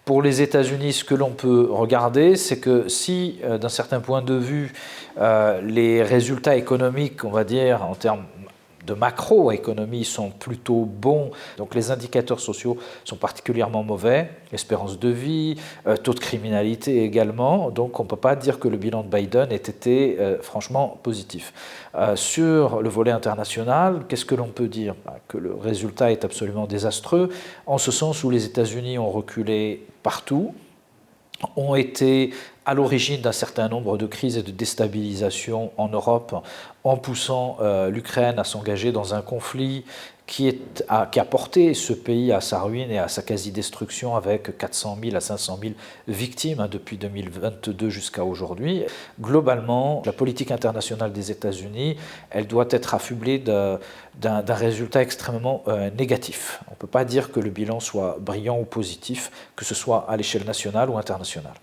Pour les États-Unis, ce que l'on peut regarder, c'est que si, d'un certain point de vue, les résultats économiques, on va dire, en termes de macroéconomie sont plutôt bons, donc les indicateurs sociaux sont particulièrement mauvais, espérance de vie, taux de criminalité également, donc on ne peut pas dire que le bilan de Biden ait été franchement positif. Sur le volet international, qu'est-ce que l'on peut dire? Que le résultat est absolument désastreux, en ce sens où les États-Unis ont reculé partout, ont été à l'origine d'un certain nombre de crises et de déstabilisations en Europe en poussant l'Ukraine à s'engager dans un conflit qui a porté ce pays à sa ruine et à sa quasi-destruction avec 400 000 à 500 000 victimes depuis 2022 jusqu'à aujourd'hui. Globalement, la politique internationale des États-Unis, elle doit être affublée d'un résultat extrêmement négatif. On ne peut pas dire que le bilan soit brillant ou positif, que ce soit à l'échelle nationale ou internationale.